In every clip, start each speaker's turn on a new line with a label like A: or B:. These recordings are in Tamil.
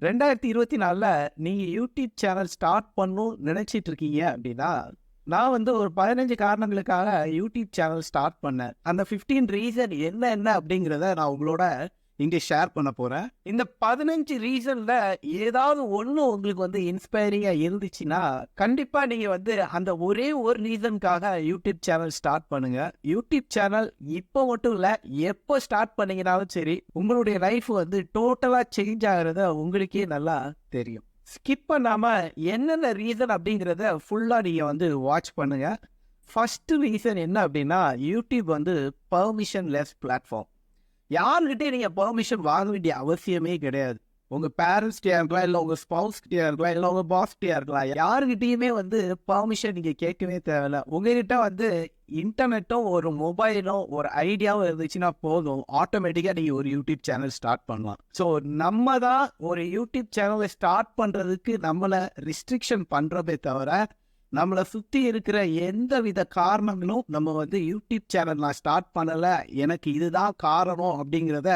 A: 2024ல நீங்க யூடியூப் சேனல் ஸ்டார்ட் பண்ணணும்னு நினைச்சிட்டு இருக்கீங்க அப்படின்னா, நான் வந்து ஒரு 15 காரணங்களுக்காக யூடியூப் சேனல் ஸ்டார்ட் பண்ணேன். அந்த 15 ரீசன் என்ன அப்படிங்கிறத நான் உங்களோட இங்க ஷேர் பண்ண போறேன். இந்த 15 ரீசன்ல ஏதாவது ஒண்ணு உங்களுக்கு வந்து இன்ஸ்பைரிங்கா இருந்துச்சுன்னா, கண்டிப்பா நீங்க வந்து அந்த ஒரே ஒரு ரீசனுக்காக யூடியூப் சேனல் ஸ்டார்ட் பண்ணுங்க. யூடியூப் சேனல் இப்போ மட்டும் இல்ல, எப்போ ஸ்டார்ட் பண்ணீங்கனாலும் சரி, உங்களுடைய லைஃப் வந்து டோட்டலா சேஞ்ச் ஆகுறத உங்களுக்கே நல்லா தெரியும். ஸ்கிப் பண்ணாம என்னென்ன ரீசன் அப்படிங்கிறத ஃபுல்லா நீங்க வந்து வாட்ச் பண்ணுங்க. ஃபர்ஸ்ட் ரீசன் என்ன அப்படின்னா, யூடியூப் வந்து பெர்மிஷன் லெஸ் பிளாட்ஃபார்ம். யார்கிட்டயும் நீங்க பெர்மிஷன் வாங்க வேண்டிய அவசியமே கிடையாது. உங்க பேரண்ட்ஸ்கிட்டயா இருக்கலாம், இல்ல உங்க ஸ்பவுஸ் கிட்டயா இருக்கலாம், இல்ல உங்க பாஸ் கிட்டயா இருக்கலாம். யாருகிட்டயுமே வந்து பெர்மிஷன் நீங்க கேட்கவே தேவையில்ல. உங்ககிட்ட வந்து இன்டர்நெட்டும், ஒரு மொபைலும், ஒரு ஐடியாவும் இருந்துச்சுன்னா போதும், ஆட்டோமேட்டிக்கா நீங்க ஒரு யூடியூப் சேனல் ஸ்டார்ட் பண்ணலாம். ஸோ நம்ம தான் ஒரு யூடியூப் சேனலை ஸ்டார்ட் பண்றதுக்கு நம்மள ரிஸ்ட்ரிக்ஷன் பண்றதே தவிர, நம்மளை சுத்தி இருக்கிற எந்த வித காரணங்களும் நம்ம வந்து யூடியூப் சேனல் நான் ஸ்டார்ட் பண்ணல, எனக்கு இதுதான் காரணம் அப்படிங்கிறத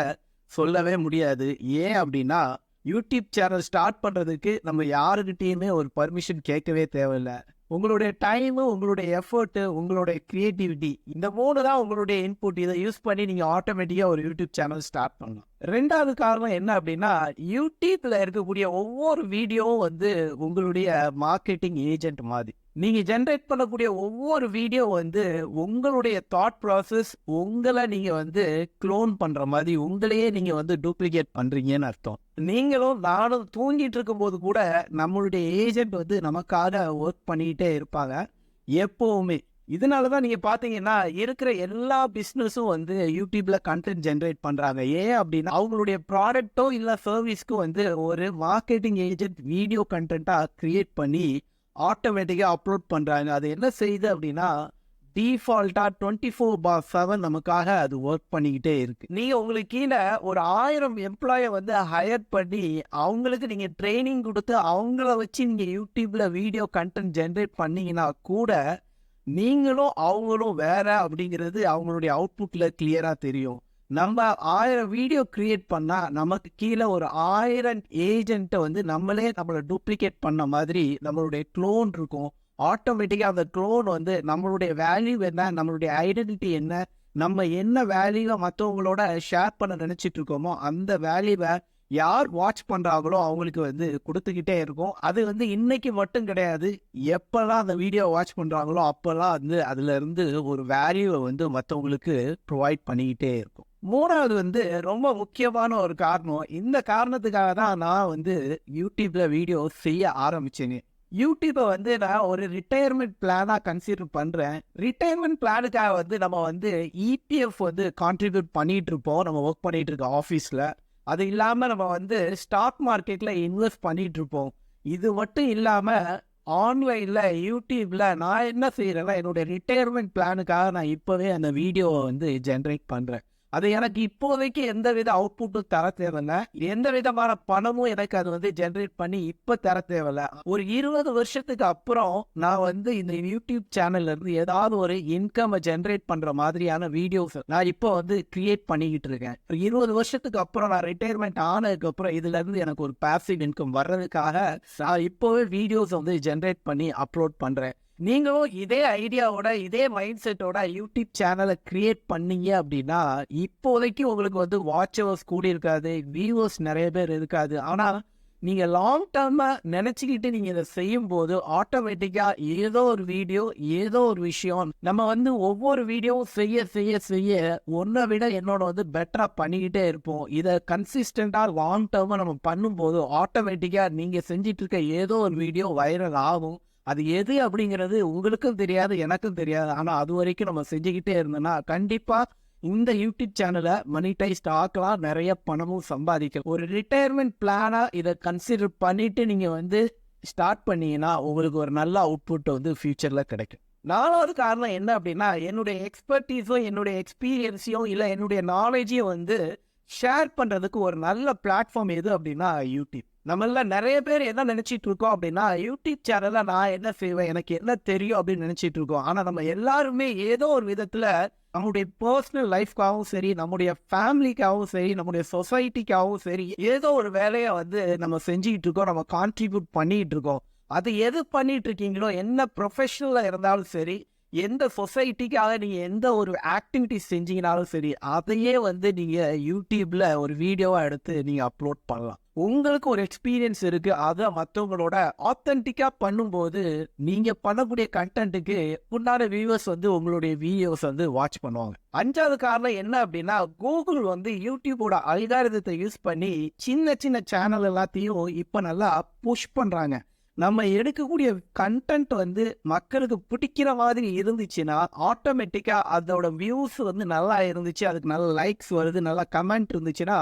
A: சொல்லவே முடியாது. ஏன் அப்படின்னா, யூடியூப் சேனல் ஸ்டார்ட் பண்றதுக்கு நம்ம யாருக்கிட்டயுமே ஒரு பர்மிஷன் கேட்கவே தேவையில்லை. உங்களுடைய டைமு, உங்களுடைய எஃபர்ட், உங்களுடைய கிரியேட்டிவிட்டி, இந்த 3 தான் உங்களுடைய இன்புட். இதை யூஸ் பண்ணி நீங்க ஆட்டோமேட்டிக்கா ஒரு யூடியூப் சேனல் ஸ்டார்ட் பண்ணலாம். 2வது காரணம் என்ன அப்படின்னா, யூடியூப்ல இருக்கக்கூடிய ஒவ்வொரு வீடியோவும் வந்து உங்களுடைய மார்க்கெட்டிங் ஏஜென்ட் மாதிரி. நீங்க ஜென்ரேட் பண்ணக்கூடிய ஒவ்வொரு வீடியோ வந்து உங்களுடைய தாட் ப்ராசஸ், உங்களை நீங்க வந்து க்ளோன் பண்ற மாதிரி, உங்களையே நீங்க வந்து டூப்ளிகேட் பண்றீங்கன்னு அர்த்தம். நீங்களும் நானும் தூங்கிட்டு இருக்கும்போது கூட நம்மளுடைய ஏஜென்ட் வந்து நமக்காக ஒர்க் பண்ணிக்கிட்டே இருப்பாங்க எப்பவுமே. இதனாலதான் நீங்க பாத்தீங்கன்னா இருக்கிற எல்லா பிசினஸும் வந்து யூடியூப்ல கண்டென்ட் ஜென்ரேட் பண்றாங்க. ஏன் அப்படின்னா, அவங்களுடைய ப்ராடக்ட்டோ இல்ல சர்வீஸ்க்கோ வந்து ஒரு மார்க்கெட்டிங் ஏஜென்ட் வீடியோ கண்டென்ட்டா கிரியேட் பண்ணி ஆட்டோமேட்டிக்கா அப்லோட் பண்றாங்க. அது என்ன செய்யுது அப்படின்னா, டிஃபால்ட்டா 24/7 நமக்காக அது ஒர்க் பண்ணிக்கிட்டே இருக்கு. நீங்க உங்களுக்கு கீழே ஒரு 1000 எம்ப்ளாயை வந்து ஹையர் பண்ணி அவங்களுக்கு நீங்க ட்ரைனிங் கொடுத்து அவங்கள வச்சு நீங்க யூடியூப்ல வீடியோ கண்டென்ட் ஜென்ரேட் பண்ணீங்கன்னா கூட, நீங்களும் அவங்களும் வேற அப்படிங்கிறது அவங்களுடைய அவுட்புட்ல கிளியரா தெரியும். நம்ம 1000 வீடியோ கிரியேட் பண்ணா நமக்கு கீழே ஒரு 1000 ஏஜென்ட்டை வந்து நம்மளை டூப்ளிகேட் பண்ண மாதிரி நம்மளுடைய க்ளோன் இருக்கும். ஆட்டோமேட்டிக்கா அந்த க்ளோன் வந்து நம்மளுடைய வேல்யூ என்ன, நம்மளுடைய ஐடென்டிட்டி என்ன, நம்ம என்ன வேல்யூவை மற்றவங்களோட ஷேர் பண்ண நினைச்சிட்டு இருக்கோமோ அந்த வேல்யூவை யார் வாட்ச் பண்றாங்களோ அவங்களுக்கு வந்து கொடுத்துக்கிட்டே இருக்கும். அது வந்து இன்னைக்கு மட்டும் கிடையாது, எப்பெல்லாம் அந்த வீடியோ வாட்ச் பண்றாங்களோ அப்பெல்லாம் வந்து அதுல இருந்து ஒரு வேல்யூவை வந்து மற்றவங்களுக்கு ப்ரொவைட் பண்ணிக்கிட்டே இருக்கும். 3வது வந்து ரொம்ப முக்கியமான ஒரு காரணம். இந்த காரணத்துக்காக தான் நான் வந்து யூடியூப்ல வீடியோ செய்ய ஆரம்பிச்சேங்க. யூடியூப்பை வந்து நான் ஒரு ரிட்டையர்மெண்ட் பிளானா கன்சிடர் பண்றேன். ரிட்டையர்மெண்ட் பிளானுக்காக வந்து நம்ம வந்து இபிஎஃப் வந்து கான்ட்ரிபியூட் பண்ணிட்டு இருப்போம், நம்ம ஒர்க் பண்ணிட்டு இருக்க ஆஃபீஸ்ல. அது இல்லாம நம்ம வந்து ஸ்டாக் மார்க்கெட்ல இன்வெஸ்ட் பண்ணிட்டு இருப்போம். இது மட்டும் இல்லாம ஆன்லைன்ல யூடியூப்ல நான் என்ன செய்யறேன்னா, என்னுடைய ரிட்டையர்மெண்ட் பிளானுக்காக நான் இப்பவே அந்த வீடியோவை வந்து ஜென்ரேட் பண்றேன். அது எனக்கு இப்போதைக்கு எந்தவித அவுட்புட்டும் தர தேவையில்ல, எந்த விதமான பணமும் எனக்கு அது வந்து ஜென்ரேட் பண்ணி இப்ப தர தேவையில்ல. ஒரு 20 வருஷத்துக்கு அப்புறம் நான் வந்து இந்த யூடியூப் சேனல்ல இருந்து ஏதாவது ஒரு இன்கம் ஜென்ரேட் பண்ற மாதிரியான வீடியோஸ் நான் இப்போ வந்து கிரியேட் பண்ணிக்கிட்டு இருக்கேன். 20 வருஷத்துக்கு அப்புறம் நான் ரிட்டையர்மெண்ட் ஆனதுக்கு அப்புறம் இதுல இருந்து எனக்கு ஒரு பாசிவ் இன்கம் வர்றதுக்காக நான் இப்போவே வீடியோஸ் வந்து ஜென்ரேட் பண்ணி அப்லோட் பண்றேன். நீங்களும் இதே ஐடியாவோட, இதே மைண்ட் செட்டோட யூடியூப் சேனலை கிரியேட் பண்ணீங்க அப்படின்னா, இப்போதைக்கு உங்களுக்கு வந்து வாட்ச் ஹவர்ஸ் கூடி இருக்காது, வியூவர்ஸ் நிறைய பேர் இருக்காது. ஆனா நீங்க லாங் டர்மா நினைச்சுக்கிட்டு நீங்க இதை செய்யும் போது ஆட்டோமேட்டிக்கா ஏதோ ஒரு வீடியோ, ஏதோ ஒரு விஷயம் நம்ம வந்து ஒவ்வொரு வீடியோவும் செய்ய செய்ய செய்ய ஒன்றை விட என்னோட வந்து பெட்டரா பண்ணிக்கிட்டே இருப்போம். இதை கன்சிஸ்டண்டா லாங் டர்மா நம்ம பண்ணும்போது ஆட்டோமேட்டிக்கா நீங்க செஞ்சிட்டு இருக்க ஏதோ ஒரு வீடியோ வைரல் ஆகும். அது எது அப்படிங்கிறது உங்களுக்கும் தெரியாது, எனக்கும் தெரியாது. ஆனா அது வரைக்கும் நம்ம செஞ்சுக்கிட்டே இருந்தோம்னா கண்டிப்பா இந்த யூடியூப் சேனலை மனிடைஸ்ட் ஆக்கலாம், நிறைய பணமும் சம்பாதிக்கலாம். ஒரு ரிட்டையர்மெண்ட் பிளானா இதை கன்சிடர் பண்ணிட்டு நீங்க வந்து ஸ்டார்ட் பண்ணீங்கன்னா உங்களுக்கு ஒரு நல்ல அவுட்புட் வந்து ஃபியூச்சர்ல கிடைக்கும். 4வது காரணம் என்ன அப்படின்னா, என்னுடைய எக்ஸ்பர்டீஸோ, என்னுடைய எக்ஸ்பீரியன்ஸையும், இல்லை என்னுடைய நாலேஜையும் வந்து ஷேர் பண்றதுக்கு ஒரு நல்ல பிளாட்ஃபார்ம் எது அப்படின்னா யூடியூப். நம்மள நிறைய பேர் என்ன நினைச்சிட்டு இருக்கோம் அப்படின்னா, யூடியூப் சேனல்ல நான் என்ன செய்வேன், எனக்கு என்ன தெரியும் அப்படின்னு நினைச்சிட்டு இருக்கோம். ஆனா நம்ம எல்லாருமே ஏதோ ஒரு விதத்துல நம்முடைய பர்சனல் லைஃப்காகவும் சரி, நம்முடைய ஃபேமிலிக்காகவும் சரி, நம்முடைய சொசைட்டிக்காகவும் சரி, ஏதோ ஒரு வேலையை வந்து நம்ம செஞ்சுக்கிட்டு இருக்கோம். நம்ம கான்ட்ரிபியூட் பண்ணிட்டு இருக்கோம். அது எது பண்ணிட்டு இருக்கீங்களோ, என்ன ப்ரொஃபஷனலா இருந்தாலும் சரி, எந்த சொசைட்டிக்காக நீங்க எந்த ஒரு ஆக்டிவிட்டிஸ் செஞ்சீங்கனாலும் சரி, அதையே வந்து நீங்க யூடியூப்ல ஒரு வீடியோவா எடுத்து நீங்க அப்லோட் பண்ணலாம். உங்களுக்கு ஒரு எக்ஸ்பீரியன்ஸ் இருக்கு. அத மத்தவங்களோட ஆத்தென்டிக்கா பண்ணும்போது, நீங்க பண்ணக்கூடிய கன்டென்ட்க்கு உண்டான வியூவர்ஸ் வந்து உங்களுடைய வீடியோஸ் வந்து வாட்ச் பண்ணுவாங்க. 5வது காரணம் என்ன அப்படின்னா, கூகுள் வந்து யூடியூபோட அல்காரிதத்தை யூஸ் பண்ணி சின்ன சின்ன சேனல் எல்லாத்தையும் இப்ப நல்லா புஷ் பண்றாங்க. நம்ம எடுக்கக்கூடிய கண்டென்ட் வந்து மக்களுக்கு பிடிக்கிற மாதிரி இருந்துச்சுன்னா, ஆட்டோமேட்டிக்கா அதோட வியூஸ் வந்து நல்லா இருந்துச்சு, அதுக்கு நல்ல லைக்ஸ் வருது, நல்ல கமெண்ட் இருந்துச்சுன்னா,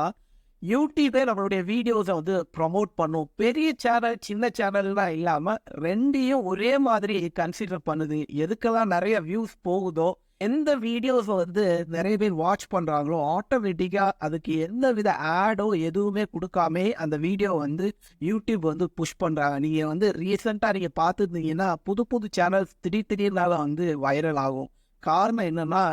A: யூடியூபே நம்மளுடைய வீடியோஸை வந்து ப்ரமோட் பண்ணும். பெரிய சேனல், சின்ன சேனல்லாம் இல்லாம 2யும் ஒரே மாதிரி கன்சிடர் பண்ணுது. எதுக்கெல்லாம் நிறைய வியூஸ் போகுதோ, எந்த வீடியோஸ் வந்து நிறைய பேர் வாட்ச் பண்றாங்களோ, ஆட்டோமேட்டிக்கா அதுக்கு எந்த வித ஆடோ எதுவுமே கொடுக்காம அந்த வீடியோ வந்து யூடியூப் வந்து புஷ் பண்றாங்க. நீங்க வந்து ரீசெண்டா நீங்க பார்த்துருந்தீங்கன்னா, புது புது சேனல்ஸ் திடீர்னால வந்து வைரல் ஆகும். காரணம் என்னன்னா,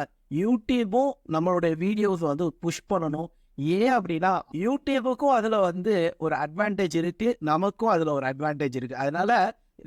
A: யூடியூபும் நம்மளுடைய வீடியோஸ் வந்து புஷ் பண்ணணும். ஏன் அப்படின்னா, யூடியூபுக்கும் அதுல வந்து ஒரு அட்வான்டேஜ் இருக்கு, நமக்கும் அதுல ஒரு அட்வான்டேஜ் இருக்கு. அதனால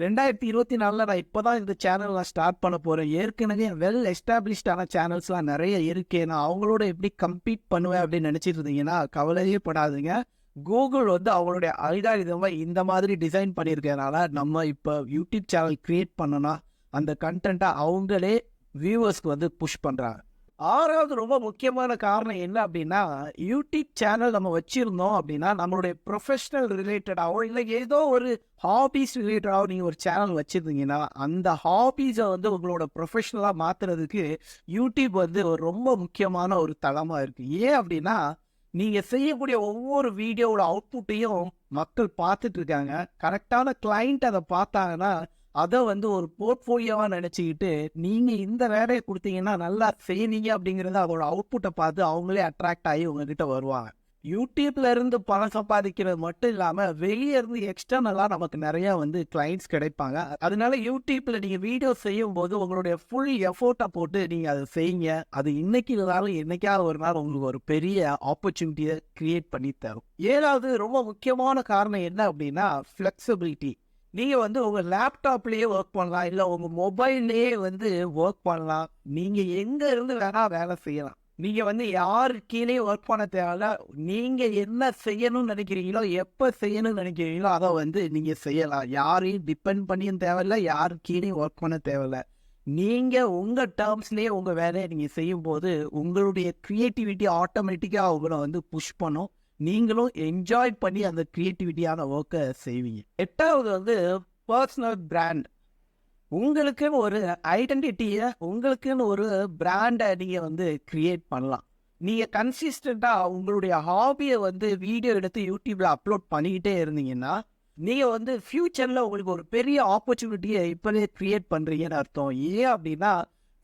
A: 2024ல நான் இப்பதான் இந்த சேனல் நான் ஸ்டார்ட் பண்ண போறேன். ஏற்கனவே வெல் எஸ்டாப்ளிஷ்டான சேனல்ஸ்லாம் நிறைய இருக்கு. நான் அவங்களோட எப்படி கம்பீட் பண்ணுவேன் அப்படின்னு நினைச்சிட்டு இருந்தீங்கன்னா, கவலையே படாதீங்க. கூகுள் வந்து அவங்களுடைய அல்காரிதமை இந்த மாதிரி டிசைன் பண்ணியிருக்கனால, நம்ம இப்போ யூடியூப் சேனல் கிரியேட் பண்ணனா அந்த கண்டென்ட்டை அவங்களே வியூவர்ஸ்க்கு வந்து புஷ் பண்றாங்க. 6வது ரொம்ப முக்கியமான காரணம் என்ன அப்படின்னா, யூடியூப் சேனல் நம்ம வச்சிருந்தோம் அப்படின்னா, நம்மளுடைய ப்ரொஃபஷனல் ரிலேட்டடாவோ இல்லை ஏதோ ஒரு ஹாபீஸ் ரிலேட்டடாவோ நீங்கள் ஒரு சேனல் வச்சுருந்தீங்கன்னா, அந்த ஹாபீஸை வந்து உங்களோட ப்ரொஃபஷனலாக மாற்றுறதுக்கு யூடியூப் வந்து ஒரு ரொம்ப முக்கியமான ஒரு தளமாக இருக்குது. ஏன் அப்படின்னா, நீங்கள் செய்யக்கூடிய ஒவ்வொரு வீடியோவோட அவுட்புட்டையும் மக்கள் பார்த்துட்டு இருக்காங்க. கரெக்டான கிளைண்ட் அதை பார்த்தாங்கன்னா, அதை வந்து ஒரு போர்ட்ஃபோலியோவா நினைச்சுக்கிட்டு, நீங்க இந்த வேலையை கொடுத்தீங்கன்னா நல்லா செய்வீங்க அப்படிங்கறத அதோட அவுட்புட்டை பார்த்து அவங்களே அட்ராக்ட் ஆகி உங்ககிட்ட வருவாங்க. யூடியூப்ல இருந்து பணம் சம்பாதிக்கிறது மட்டும் இல்லாம வெளியே இருந்து எக்ஸ்டர்னலா நமக்கு நிறைய வந்து கிளைண்ட்ஸ் கிடைப்பாங்க. அதனால யூடியூப்ல நீங்க வீடியோ செய்யும் போது உங்களுடைய ஃபுல் எஃபோர்ட்டை போட்டு நீங்க அதை செய்யுங்க. அது இன்னைக்கு இருந்தாலும் என்னைக்காவது ஒரு நாள் உங்களுக்கு ஒரு பெரிய ஆப்பர்ச்சுனிட்டியை கிரியேட் பண்ணி தரும். 7வது ரொம்ப முக்கியமான காரணம் என்ன அப்படின்னா, ஃபிளெக்சிபிலிட்டி. நீங்க வந்து உங்க லேப்டாப்லயே ஒர்க் பண்ணலாம், இல்ல உங்க மொபைல்லயே வந்து ஒர்க் பண்ணலாம். நீங்க எங்க இருந்து வேணா வேலை செய்யலாம். நீங்க வந்து யாரு கீழேயும் ஒர்க் பண்ண தேவையில்ல. நீங்க என்ன செய்யணும்னு நினைக்கிறீங்களோ, எப்ப செய்யணும்னு நினைக்கிறீங்களோ அதை வந்து நீங்க செய்யலாம். யாரையும் டிபெண்ட் பண்ணியும் தேவையில்ல, யாரு கீழேயும் ஒர்க் பண்ண தேவையில்ல. நீங்க உங்க டேர்ம்ஸ்லயே உங்க வேலையை நீங்க செய்யும் போது உங்களுடைய கிரியேட்டிவிட்டி ஆட்டோமேட்டிக்கா உங்களை வந்து புஷ் பண்ணும். நீங்களும் என்ஜாய் பண்ணி அந்த கிரியேட்டிவிட்டியான ஒர்க்கை செய்வீங்க. 8வது வந்து பர்சனல் பிராண்ட். உங்களுக்குன்னு ஒரு ஐடென்டிட்டியை, உங்களுக்குன்னு ஒரு பிராண்டை நீங்க வந்து கிரியேட் பண்ணலாம். நீங்க கன்சிஸ்டண்டா உங்களுடைய ஹாபியை வந்து வீடியோ எடுத்து யூடியூப்ல அப்லோட் பண்ணிக்கிட்டே இருந்தீங்கன்னா, நீங்க வந்து ஃபியூச்சர்ல உங்களுக்கு ஒரு பெரிய ஆப்பர்ச்சுனிட்டியை இப்பவே கிரியேட் பண்றீங்கன்னு அர்த்தம். ஏன் அப்படின்னா,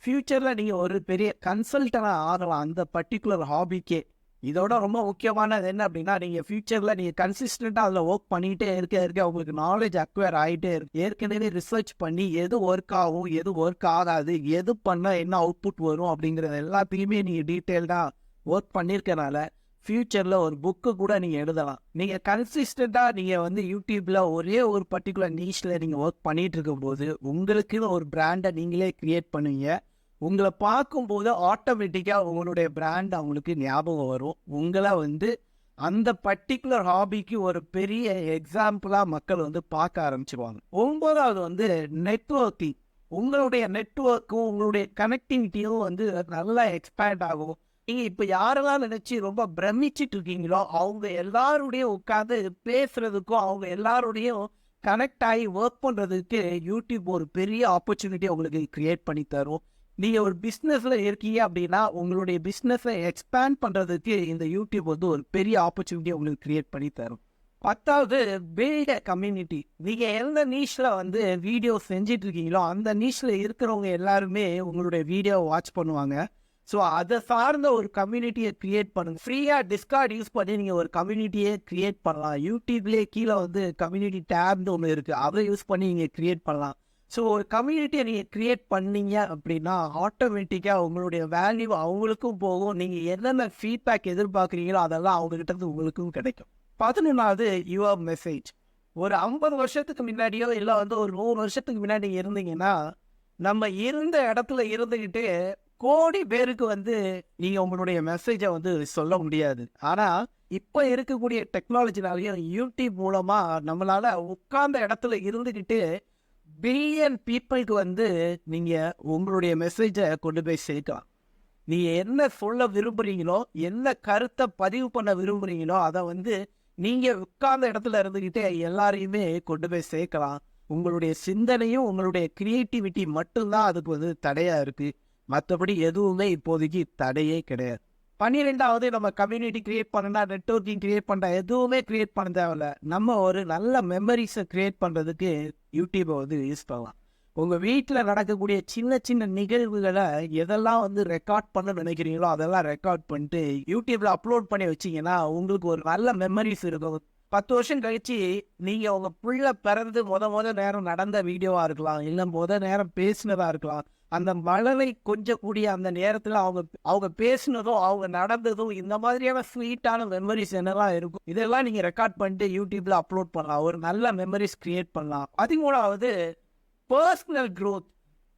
A: ஃபியூச்சர்ல நீங்க ஒரு பெரிய கன்சல்டனா ஆகலாம் அந்த பர்டிகுலர் ஹாபிக்கே. இதோட ரொம்ப முக்கியமானது என்ன அப்படின்னா, நீங்க ஃபியூச்சர்ல நீங்க கன்சிஸ்டண்டா அதுல ஒர்க் பண்ணிட்டே இருக்க உங்களுக்கு நாலேஜ் அக்வயர் ஆகிட்டே இருக்கு. ஏற்கனவே ரிசர்ச் பண்ணி எது ஒர்க் ஆகும், எது ஒர்க் ஆகாது, எது பண்ணா என்ன அவுட்புட் வரும் அப்படிங்கறது எல்லாத்தையுமே நீங்க டீட்டெயில்டா ஒர்க் பண்ணிருக்கனால ஃபியூச்சர்ல ஒரு புக்கு கூட நீங்க எழுதலாம். நீங்க கன்சிஸ்டண்டா நீங்க வந்து யூடியூப்ல ஒரே ஒரு பர்டிகுலர் நீஷ்ல நீங்க ஒர்க் பண்ணிட்டு இருக்கும் போது உங்களுக்குன்னு ஒரு பிராண்டை நீங்களே கிரியேட் பண்ணுவீங்க. உங்களை பார்க்கும்போது ஆட்டோமேட்டிக்கா உங்களுடைய பிராண்ட் அவங்களுக்கு ஞாபகம் வரும். உங்களை வந்து அந்த பர்டிகுலர் ஹாபிக்கு ஒரு பெரிய எக்ஸாம்பிளா மக்கள் வந்து பார்க்க ஆரம்பிச்சிருவாங்க. 9வது வந்து நெட்வொர்க்கிங். உங்களுடைய நெட்வொர்க்கும் உங்களுடைய கனெக்டிவிட்டியும் வந்து நல்லா எக்ஸ்பேண்ட் ஆகும். நீங்க இப்ப யாரெல்லாம் நினைச்சு ரொம்ப பிரமிச்சிட்டு இருக்கீங்களோ அவங்க எல்லாருடையும் உட்காந்து பேசுறதுக்கும் அவங்க எல்லாருடையும் கனெக்ட் ஆகி ஒர்க் பண்றதுக்கு யூடியூப் ஒரு பெரிய ஆப்பர்ச்சுனிட்டி உங்களுக்கு கிரியேட் பண்ணி தரும். நீங்க ஒரு பிசினஸ்ல இருக்கீங்க அப்படின்னா உங்களுடைய பிசினஸை எக்ஸ்பேண்ட் பண்றதுக்கு இந்த யூடியூப் வந்து ஒரு பெரிய ஆப்பர்ச்சுனிட்டி உங்களுக்கு கிரியேட் பண்ணி தரும். 10வது பில்ட் அ கம்யூனிட்டி. நீங்க எந்த நீஷ்ல வந்து வீடியோ செஞ்சிட்டு இருக்கீங்களோ அந்த நீஷ்ல இருக்கிறவங்க எல்லாருமே உங்களுடைய வீடியோ வாட்ச் பண்ணுவாங்க. ஸோ அதை சார்ந்த ஒரு கம்யூனிட்டியை கிரியேட் பண்ணுங்க. ஃப்ரீயாக டிஸ்கார்ட் யூஸ் பண்ணி நீங்கள் ஒரு கம்யூனிட்டியை கிரியேட் பண்ணலாம். யூடியூப்லேயே கீழே வந்து கம்யூனிட்டி டேப்னு ஒன்று இருக்குது, அதை யூஸ் பண்ணி நீங்கள் கிரியேட் பண்ணலாம். ஸோ ஒரு கம்யூனிட்டியை நீங்கள் கிரியேட் பண்ணீங்க அப்படின்னா ஆட்டோமேட்டிக்காக உங்களுடைய வேல்யூ அவங்களுக்கும் போகும். நீங்கள் என்னென்ன ஃபீட்பேக் எதிர்பார்க்குறீங்களோ அதெல்லாம் அவங்ககிட்ட இருந்து உங்களுக்கும் கிடைக்கும். 11வது யுவர் மெசேஜ். ஒரு 50 வருஷத்துக்கு முன்னாடியோ இல்லை வந்து ஒரு 100 வருஷத்துக்கு முன்னாடி இருந்தீங்கன்னா நம்ம இருந்த இடத்துல இருந்துக்கிட்டு கோடி பேருக்கு வந்து நீங்கள் உங்களுடைய மெசேஜை வந்து சொல்ல முடியாது. ஆனால் இப்போ இருக்கக்கூடிய டெக்னாலஜினாலையும் யூடியூப் மூலமாக நம்மளால் உட்கார்ந்த இடத்துல இருந்துக்கிட்டு பில்லியன் பீப்புளுக்கு வந்து நீங்கள் உங்களுடைய மெசேஜை கொண்டு போய் சேர்க்கலாம். நீங்கள் என்ன சொல்ல விரும்புகிறீங்களோ, என்ன கருத்தை பதிவு பண்ண விரும்புகிறீங்களோ அதை வந்து நீங்கள் உட்கார்ந்த இடத்துல இருந்துக்கிட்டே எல்லாரையுமே கொண்டு போய் சேர்க்கலாம். உங்களுடைய சிந்தனையும் உங்களுடைய கிரியேட்டிவிட்டி மட்டும்தான் அதுக்கு வந்து தடையாக இருக்குது. மற்றபடி எதுவுமே இப்போதைக்கு தடையே கிடையாது. 12வது நம்ம கம்யூனிட்டி கிரியேட் பண்ணா, நெட்வொர்க்கிங் கிரியேட் பண்ண, எதுவுமே கிரியேட் பண்ண தேவையில்ல. நம்ம ஒரு நல்ல மெமரிஸை கிரியேட் பண்ணுறதுக்கு யூடியூப்பை வந்து யூஸ் பண்ணலாம். உங்கள் வீட்டில் நடக்கக்கூடிய சின்ன சின்ன நிகழ்வுகளை எதெல்லாம் வந்து ரெக்கார்ட் பண்ண நினைக்கிறீங்களோ அதெல்லாம் ரெக்கார்ட் பண்ணிட்டு யூடியூப்பில் அப்லோட் பண்ணி வச்சிங்கன்னா உங்களுக்கு ஒரு நல்ல மெமரிஸ் இருக்கும். 10 வருஷம் கழிச்சு நீங்கள் உங்கள் பிள்ளை பிறந்து முத நேரம் நடந்த வீடியோவாக இருக்கலாம், இல்லை நேரம் பேசினதாக இருக்கலாம். அந்த மழலை கொஞ்சக்கூடிய அந்த நேரத்தில் அவங்க பேசினதும் அவங்க நடந்ததும் இந்த மாதிரியான ஸ்வீட்டான மெமரிஸ் என்னெல்லாம் இருக்கும், இதெல்லாம் நீங்கள் ரெக்கார்ட் பண்ணிட்டு யூடியூப்பில் அப்லோட் பண்ணலாம். ஒரு நல்ல மெமரிஸ் கிரியேட் பண்ணலாம். 13வது பர்சனல் க்ரோத்.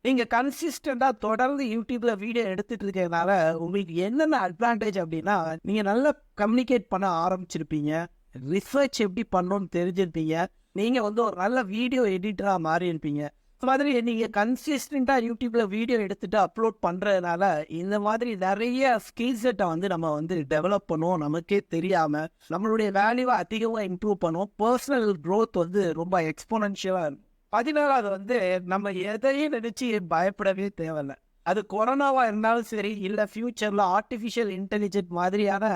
A: நீங்கள் கன்சிஸ்டண்டாக தொடர்ந்து யூடியூப்பில் வீடியோ எடுத்துகிட்டு இருக்கிறதுனால உங்களுக்கு என்னென்ன அட்வான்டேஜ் அப்படின்னா, நீங்கள் நல்லா கம்யூனிகேட் பண்ண ஆரம்பிச்சிருப்பீங்க, ரிசர்ச் எப்படி பண்ணணும்னு தெரிஞ்சிருப்பீங்க, நீங்கள் வந்து ஒரு நல்ல வீடியோ எடிட்டராக மாறி இருப்பீங்க. இந்த மாதிரி நீங்கள் கன்சிஸ்டண்டாக யூடியூப்பில் வீடியோ எடுத்துகிட்டு அப்லோட் பண்ணுறதுனால இந்த மாதிரி நிறைய ஸ்கில் செட்டை வந்து நம்ம வந்து டெவலப் பண்ணுவோம். நமக்கே தெரியாமல் நம்மளுடைய வேல்யூவை அதிகமாக இம்ப்ரூவ் பண்ணுவோம். பர்சனல் க்ரோத் வந்து ரொம்ப எக்ஸ்போனன்ஷியலாக இருக்கும். 14வது வந்து நம்ம எதையும் நினச்சி பயப்படவே தேவையில்லை. அது கொரோனாவாக இருந்தாலும் சரி, இல்லை ஃப்யூச்சரில் ஆர்டிஃபிஷியல் இன்டெலிஜென்ட் மாதிரியான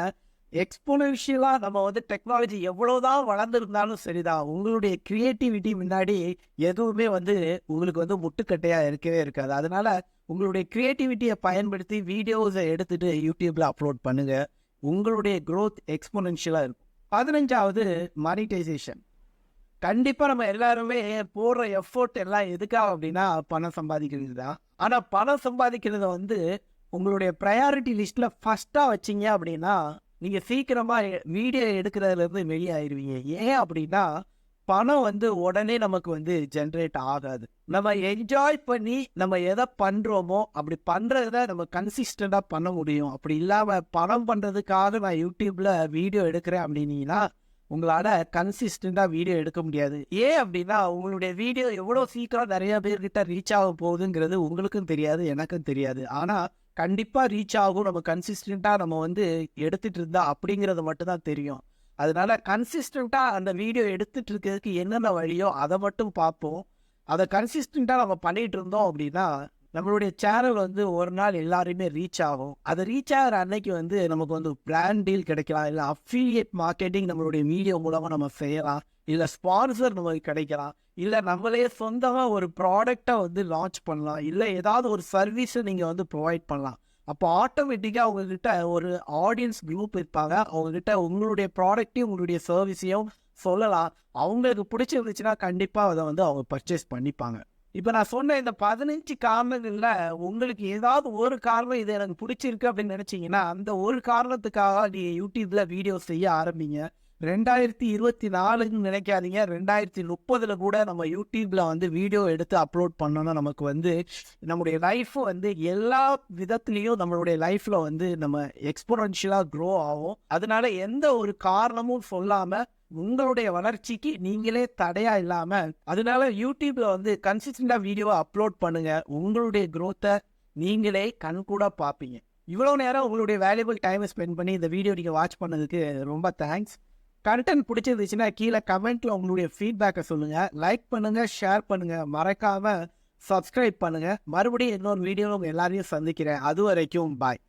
A: எக்ஸ்போனன்ஷியலாக நம்ம வந்து டெக்னாலஜி எவ்வளோதான் வளர்ந்துருந்தாலும் சரிதான், உங்களுடைய கிரியேட்டிவிட்டி முன்னாடி எதுவுமே வந்து உங்களுக்கு வந்து முட்டுக்கட்டையாக இருக்கவே இருக்காது. அதனால உங்களுடைய கிரியேட்டிவிட்டியை பயன்படுத்தி வீடியோஸை எடுத்துகிட்டு யூடியூப்பில் அப்லோட் பண்ணுங்கள். உங்களுடைய க்ரோத் எக்ஸ்போனன்ஷியலாக இருக்கும். 15வது மானிட்டைசேஷன். கண்டிப்பாக நம்ம எல்லாருமே போடுற எஃபோர்ட் எல்லாம் எதுக்காக அப்படின்னா பணம் சம்பாதிக்கிறது தான். ஆனால் பணம் சம்பாதிக்கிறத வந்து உங்களுடைய ப்ரையாரிட்டி லிஸ்ட்டில் ஃபஸ்ட்டாக வச்சிங்க அப்படின்னா நீங்கள் சீக்கிரமாக வீடியோ எடுக்கிறதுலேருந்து வெளியாகிடுவீங்க. ஏன் அப்படின்னா பணம் வந்து உடனே நமக்கு வந்து ஜென்ரேட் ஆகாது. நம்ம என்ஜாய் பண்ணி நம்ம எதை பண்ணுறோமோ அப்படி பண்ணுறத நம்ம கன்சிஸ்டண்டாக பண்ண முடியும். அப்படி இல்லாமல் பணம் பண்ணுறதுக்காக நான் யூடியூப்பில் வீடியோ எடுக்கிறேன் அப்படின்னீங்கன்னா உங்களால் கன்சிஸ்டண்டாக வீடியோ எடுக்க முடியாது. ஏன் அப்படின்னா உங்களுடைய வீடியோ எவ்வளோ சீக்கிரம் நிறைய பேர்கிட்ட ரீச் ஆக போகுதுங்கிறது உங்களுக்கும் தெரியாது, எனக்கும் தெரியாது. ஆனால் கண்டிப்பாக ரீச் ஆகும் நம்ம கன்சிஸ்டண்ட்டாக நம்ம வந்து எடுத்துகிட்டு இருந்தா அப்படிங்கிறது மட்டும்தான் தெரியும். அதனால கன்சிஸ்டண்ட்டாக அந்த வீடியோ எடுத்துகிட்டு இருக்கிறதுக்கு என்னென்ன வழியோ அதை மட்டும் பார்ப்போம். அதை கன்சிஸ்டண்ட்டாக நம்ம பண்ணிகிட்டு இருந்தோம் அப்படின்னா நம்மளுடைய சேனல் வந்து ஒரு நாள் எல்லாருமே ரீச் ஆகும். அதை ரீச் ஆகிற அன்னைக்கு வந்து நமக்கு வந்து பிராண்ட் டீல் கிடைக்கலாம், இல்லை அஃபிலியேட் மார்க்கெட்டிங் நம்மளுடைய வீடியோ மூலமாக நம்ம செய்யலாம், இல்லை ஸ்பான்சர் நமக்கு கிடைக்கலாம், இல்லை நம்மளே சொந்தமாக ஒரு ப்ராடக்டை வந்து லான்ச் பண்ணலாம், இல்லை ஏதாவது ஒரு சர்வீஸை நீங்கள் வந்து ப்ரொவைட் பண்ணலாம். அப்போ ஆட்டோமேட்டிக்காக அவங்கக்கிட்ட ஒரு ஆடியன்ஸ் குரூப் இருப்பாங்க. அவங்கக்கிட்ட உங்களுடைய ப்ராடக்டையும் உங்களுடைய சர்வீஸையும் சொல்லலாம். அவங்களுக்கு பிடிச்சிருந்துச்சுன்னா கண்டிப்பாக அதை வந்து அவங்க பர்ச்சேஸ் பண்ணிப்பாங்க. இப்போ நான் சொன்ன இந்த 15 காரணங்கள்ல உங்களுக்கு ஏதாவது ஒரு காரணம் இது எனக்கு பிடிச்சிருக்கு அப்படின்னு நினச்சிங்கன்னா அந்த ஒரு காரணத்துக்காக நீங்கள் யூடியூப்பில் வீடியோ செய்ய ஆரம்பிங்க. 2024ன்னு நினைக்காதீங்க, 2030 கூட நம்ம யூடியூப்பில் வந்து வீடியோ எடுத்து அப்லோட் பண்ணோன்னா நமக்கு வந்து நம்முடைய லைஃப் வந்து எல்லா விதத்துலேயும் நம்மளுடைய லைஃப்பில் வந்து நம்ம எக்ஸ்போனன்ஷியலாக க்ரோ ஆகும். அதனால எந்த ஒரு காரணமும் சொல்லாமல் உங்களுடைய வளர்ச்சிக்கு நீங்களே தடையா இல்லாம அதனால யூடியூப்ல வந்து கன்சிஸ்டண்டா வீடியோவை அப்லோட் பண்ணுங்க. உங்களுடைய க்ரோத்தை நீங்களே கண்கூட பார்ப்பீங்க. இவ்வளோ நேரம் உங்களுடைய வேல்யூபிள் டைமை ஸ்பெண்ட் பண்ணி இந்த வீடியோ நீங்கள் வாட்ச் பண்ணதுக்கு ரொம்ப தேங்க்ஸ். கண்டென்ட் பிடிச்சிருந்துச்சுன்னா கீழே கமெண்ட்ல உங்களுடைய ஃபீட்பேக்கை சொல்லுங்க, லைக் பண்ணுங்க, ஷேர் பண்ணுங்க, மறக்காம சப்ஸ்கிரைப் பண்ணுங்க. மறுபடியும் இன்னொரு வீடியோவில் உங்க எல்லாரையும் சந்திக்கிறேன். அது வரைக்கும் பாய்.